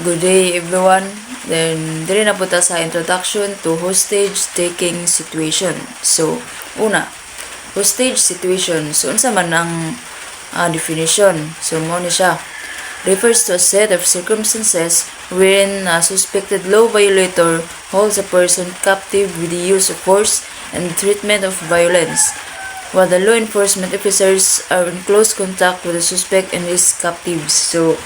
Good day everyone. Then diri na punta sa introduction to hostage taking situation. So, una, hostage situation. So unsa man ang definition? So mo ni siya. Refers to a set of circumstances wherein a suspected law violator holds a person captive with the use of force and the treatment of violence, while the law enforcement officers are in close contact with the suspect and his captives. So,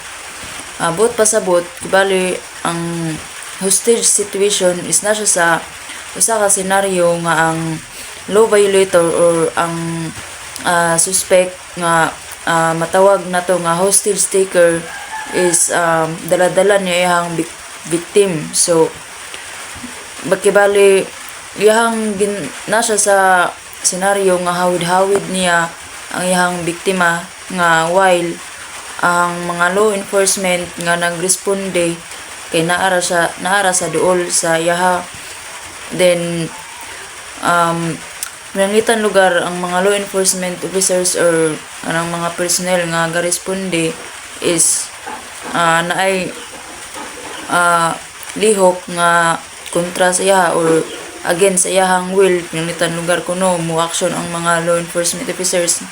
abot pasabot bali ang hostage situation is na siya sa usa ka senaryo nga ang law violator or ang suspect nga matawag nato nga hostage taker is dala-dala niya iyang victim. So bakibali iyang na siya sa senaryo nga hawid-hawid niya ang iyang biktima nga while ang mga law enforcement nga nagresponde kay naara sa duol sa yaha. Then nangitan lugar ang mga law enforcement officers or anang mga personnel nga garesponde is naay lihok nga kontra sa yaha or against sa yahang will. Nangitan lugar kuno mo action ang mga law enforcement officers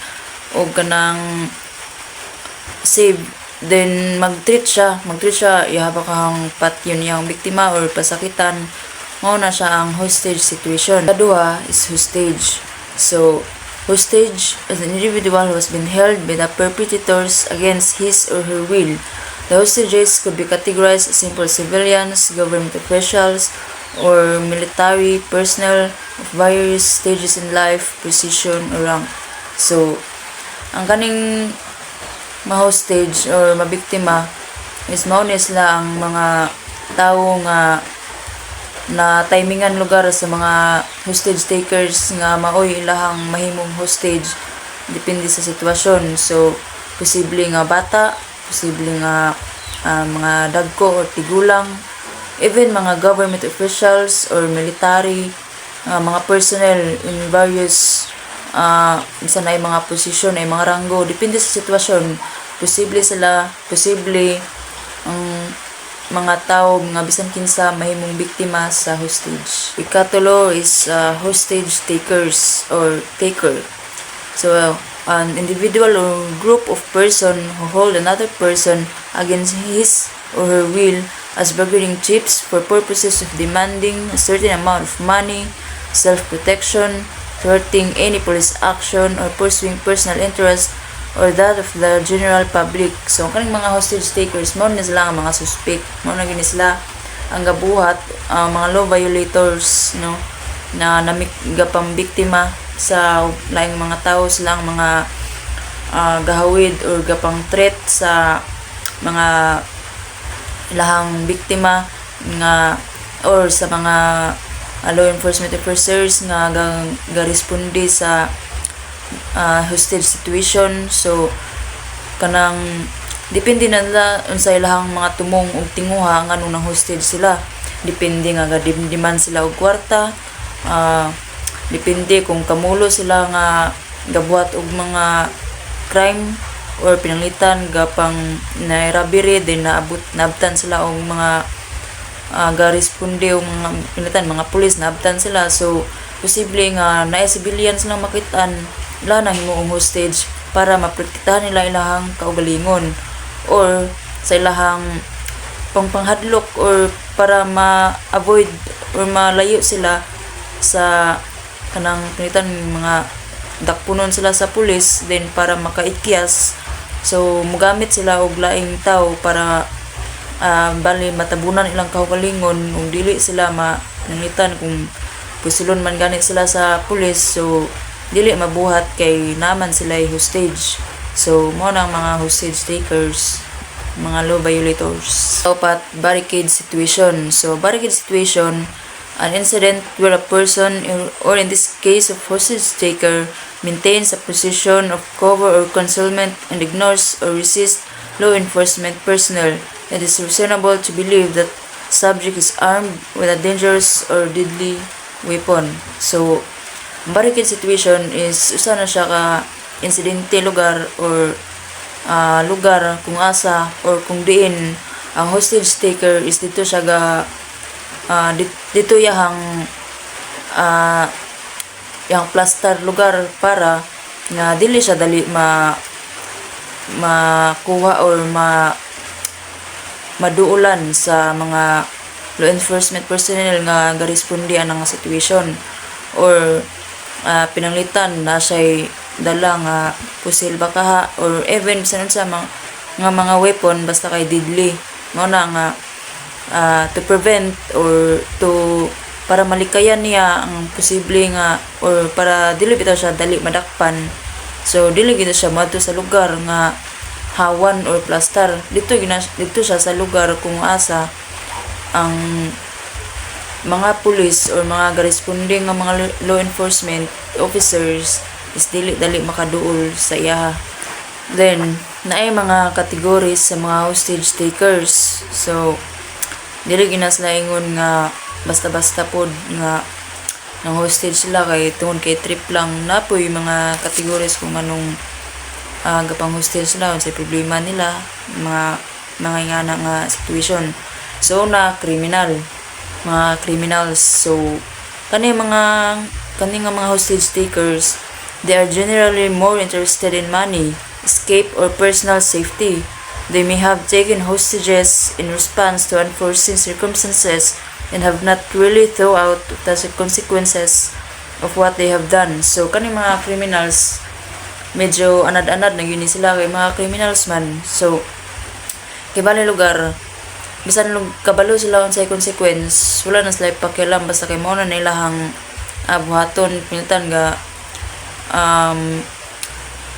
o kanang save, then mag-treat siya ihaba kahang pat yun yung biktima or pasakitan, mao na siya ang hostage situation. Kaduha is hostage. So hostage is an individual who has been held by the perpetrators against his or her will. The hostages could be categorized as simple civilians, government officials, or military personnel of various stages in life, position, or rank. So ang kaning ma-hostage or mabiktima is mao ni sila ang mga tao nga na timingan lugar sa mga hostage takers nga maoy ilahang mahimong hostage depende sa sitwasyon. So posible nga bata, posible nga mga dagko or tigulang, even mga government officials or military mga personnel in various isa na mga posisyon ay mga ranggo, depende sa sitwasyon. Posible ang mga tao nga bisan kinsa mahimong biktima sa hostage. Ikatulo is hostage takers or taker. So an individual or group of person who hold another person against his or her will as bargaining chips for purposes of demanding a certain amount of money, self-protection, thwarting any police action, or pursuing personal interest or that of the general public. So kaning mga hostage takers mao na sila ang mga suspect, mao na gini sila ang gabuhat mga law violators, no, na namigapang biktima sa laing mga tao, silang mga gahawid or gapang threat sa mga lahang biktima nga or sa mga law enforcement officers nga ga-responde sa hostage situation. So kanang depende na nila unsa ilahang mga tumong ug tinguha nga nung hostage sila. Depende nga gadimdiman sila og kwarta, depende kung kamulo sila nga gabuhat og mga crime or pinanglitan gapang na robbery, then naabtan sila og mga ga-responde o mga pilitan, mga pulis naabtan sila. So posible nga naay civilians lang makitaan la na himuong hostage para maprotektahan nila ilahang kaugalingon or sa ilahang panghadlok or para ma-avoid or malayo sila sa kanang pilitan mga dakpunon sila sa pulis, then para makaikyas. So mugamit sila og laing tao para bali matabunan ilang kaugalingon ug dili sila manangitan kung pusilon man ganit sila sa pulis. So dili mabuhat kay naman sila hostage. So mo nang mga hostage takers, mga law violators. Upat, barricade situation. So barricade situation, an incident where a person or in this case of hostage taker maintains a position of cover or concealment and ignores or resists law enforcement personnel. It is reasonable to believe that subject is armed with a dangerous or deadly weapon. So barricade situation is usa na siya ka insidente lugar or lugar kung asa or kung diin ang hostage taker is dito siya dito yang plaster lugar para nga dili siya dali makuha or maduulan sa mga law enforcement personnel nga garespondihan ang situation, or pinanglitan na siya dala nga pusil bakaha or even bisan sa mga weapon basta kay deadly mo na nga to prevent or to para malikayan niya ang posible nga or para dili bitaw siya dali madakpan. So dili gid siya madto sa lugar nga hawan or plaster. Dito siya sa lugar kung asa ang mga pulis or mga garesponde nga mga law enforcement officers is dili makaduol sa iya. Then naay mga categories sa mga hostage takers. So dili ginaslaingon nga basta-basta pod nga nang hostage sila kay tungod kay trip lang. Napoy mga categories kung anong gapang hostage sila sa problema nila, mga ingana nga situation. So na mga criminals. So kani mga hostage takers, they are generally more interested in money, escape, or personal safety. They may have taken hostages in response to unforeseen circumstances and have not really thought out the consequences of what they have done. So kani mga criminals, medyo anad-anad na yun sila kay mga criminals man. So kibali lugar, bisan kabalo sila unsay consequence, wala na sila pakialam basta kay mao na ilahang buhaton pinitan ga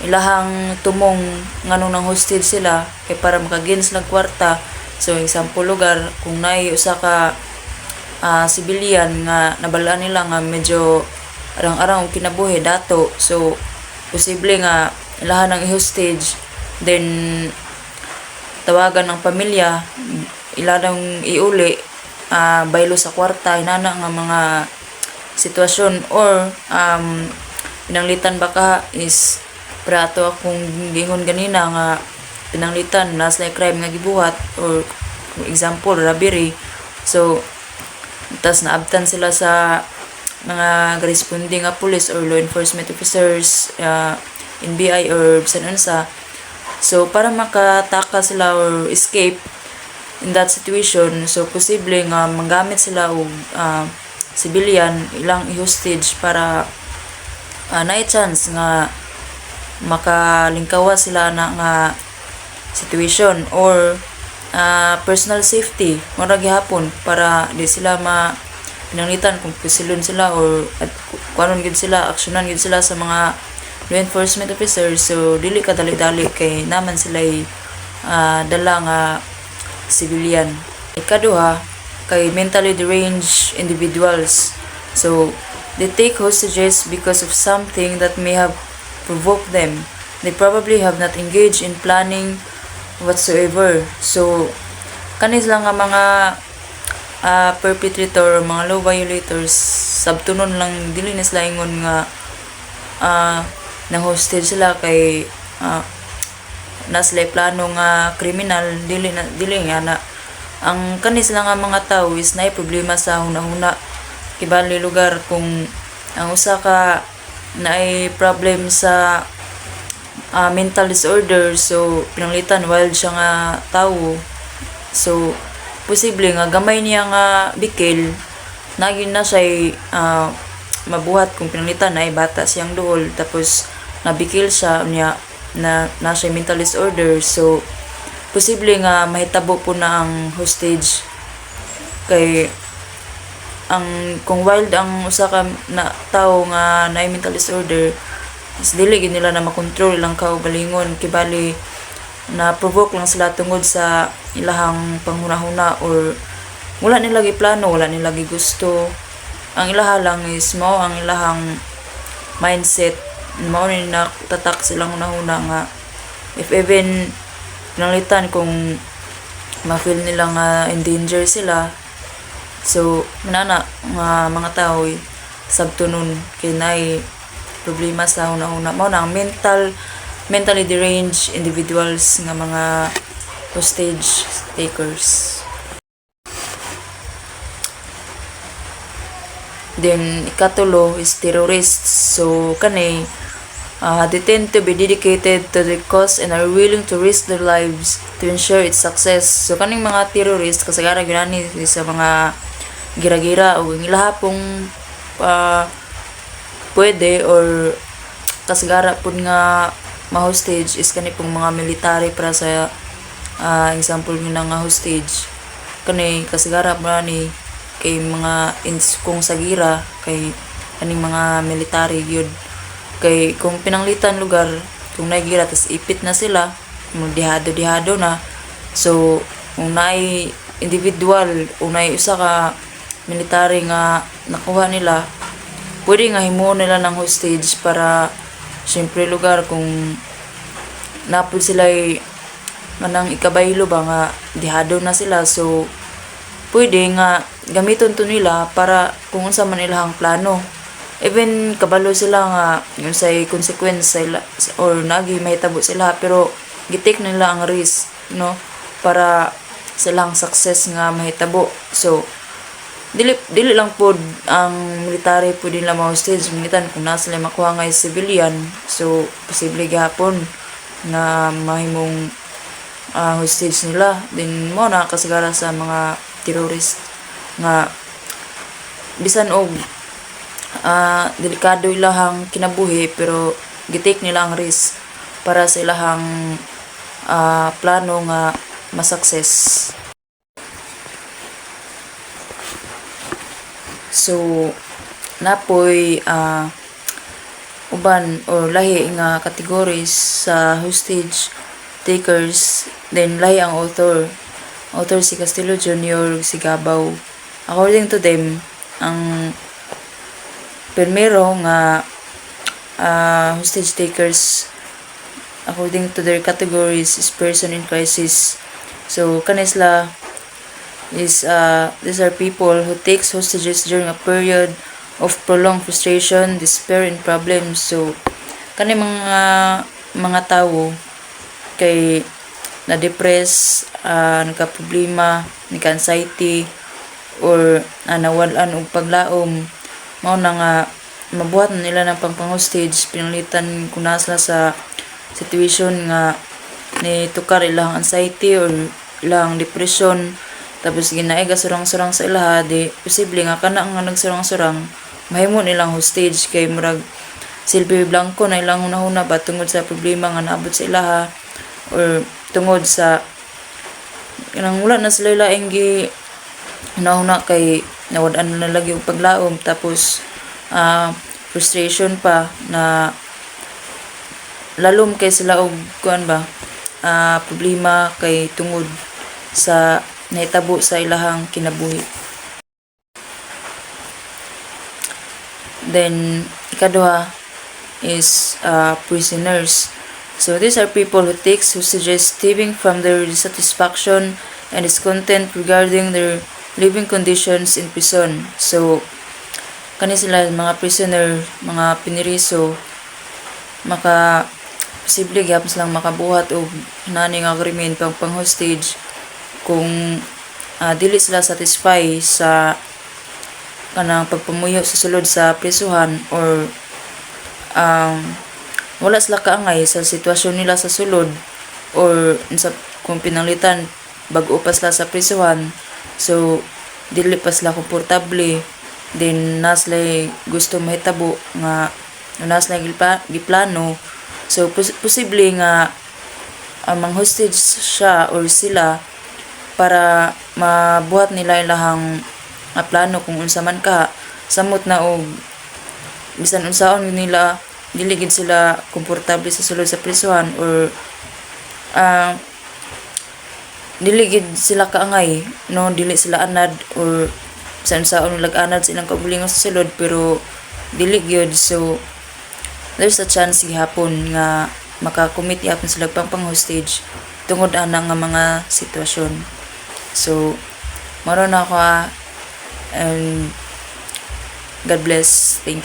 ilahang tumong nganong nang hostage sila kay para makagain sila kwarta. So example lugar, kung naay usa ka civilian nga nabalaan nila nga medyo arang-arang kinabuhi dato, so posible nga ilahan ng i-hostage, then tawagan ng pamilya iladang iuli baylo sa kwarta inana nga mga sitwasyon, or pinanglitan baka is prato akong gingon ganina nga pinanglitan last like crime nga gibuhat, or example robbery. So tas naabtan sila sa mga corresponding nga police or law enforcement officers, NBI or bisan unsa. So para makataka sila or escape in that situation, so posible nga manggamit sila og civilian ilang i-hostage para naay chance nga makalingkawas sila na nga situation, or personal safety mura gihapon para di sila pinanglitan kung pusilon sila or kuanon gid sila, aksyonan gid sila sa mga law enforcement officers. So dili ka dali-dali kay naman sila dala nga civilian. Ikaduha kay mentally deranged individuals. So they take hostages because of something that may have provoked them. They probably have not engaged in planning whatsoever. So kanis lang nga mga perpetrator, mga law violators, sabtunon lang dili na sila ingon nga nang hostage sila kay naslay plano nga kriminal, dili nga na ang kanis lang nga mga tao is naay problema sa hunahuna. Kibali lugar kung ang usa ka naay problem sa mental disorder, so pinanglitan wild siya nga tawo, so posible nga gamay niya nga bikil nagin na siya mabuhat kung pinanglitan ay bata siyang duol, tapos nabikil siya niya na siya mental disorder. So posible nga mahitabo po na ang hostage kay kung wild ang usa ka na tao nga naay mental disorder, is dili gid nila na makontrol ilang kaugalingon, kibali na provoke lang sila tungod sa ilahang panghunahuna, or wala nila giplano, wala nila gusto. Ang ilaha lang is mao ang ilahang mindset, mao ni natatak silang hunahuna nga if even pinanglitan kung ma-feel nila nga in danger sila. So manana nga mga tao sabtunon kay naay problema sa hunahuna, mao na ang mentally deranged individuals nga mga hostage takers. Then ikatulo is terrorists. So kani they tend to be dedicated to the cause and are willing to risk their lives to ensure its success. So kaning mga terrorist kasagara ginani sa mga gira-gira o ilaha pong pwede or kasagara pud nga ma-hostage is kani pong mga military para sa example nga hostage kani kasagara ba ni kay mga kung sa gira kay kaning mga military yun kay kung pinanglitan lugar kung naigira tas ipit na sila dihado na so kung naay individual o naay usa ka military nga nakuha nila pwede nga himuon nila ng hostage para syempre lugar kung napod sila manang ikabaylo ba nga dihado na sila so pwede nga gamiton to nila para kung unsa man ilang plano even kabalo sila nga yung say consequence sila or nagi mahitabo sila pero gitik nila ang risk no para silang success nga mahitabo so dili lang pod ang military pwede nila ma-hostage mingitan kung nasa sila makuha nga civilian so posible gihapon na mahimong hostage nila din mo na kasagara sa mga terrorist nga bisan og delikado ilahang kinabuhi pero gitake nila ang risk para sa ilahang plano nga ma-success. So napoy uban or lahi nga categories sa hostage takers then lahi ang author si Castillo Jr. si Gabaw according to them ang primero nga hostage takers according to their categories is person in crisis so kanisla is these are people who takes hostages during a period of prolonged frustration, despair, and problems. So kani mga tao kay na-depress, nagka-problema, nagka-anxiety, or nawalan og paglaom, mao na nga mabuhat na nila ng pang-hostage, pinalitan kung nasa sa situation nga ni tukar ilang anxiety or ilang depression, tapos ginaay gasurang-surang sa ilaha, di posible nga kana nga nagsurang-surang, mahimo nilang hostage kay murag silbi blanco na ilang hunahuna ba tungod sa problema nga naabot sa ilaha or tungod sa kanang wala na sila laing gi hunahuna kay nawad-an na lagi og paglaom tapos frustration pa na lalom kay sila og kuan ba problema kay tungod sa nahitabo sa ilahang kinabuhi. Then ikaduha is prisoners. So these are people who takes hostages stemming from their dissatisfaction and discontent regarding their living conditions in prison. So kani sila mga prisoner, mga piniriso, maka posible gyapon silang makabuhat og nani nga agreement pang hostage kung dili sila satisfy sa kanang pagpamuyo sa sulod sa prisuhan or wala sila kaangay sa sitwasyon nila sa sulod or sa kung pinanglitan bag-o pa sila sa prisuhan so dili pa sila komportable then nasla gusto mahitabo nga nasla giplano so posible nga mang hostage siya or sila para mabuhat nila ilahang plano kung unsa man ka samot na og bisan unsaon nila dili gid sila komportable sa sulod sa prisuhan or dili gid sila kaangay no dili sila anad or bisan unsaon lag-anad silang kaugalingon sa sulod pero dili gyud so there's a chance gihapon nga makakomit yapon sila pang hostage tungod ana nga mga sitwasyon. So maro na ako and God bless. Thank you.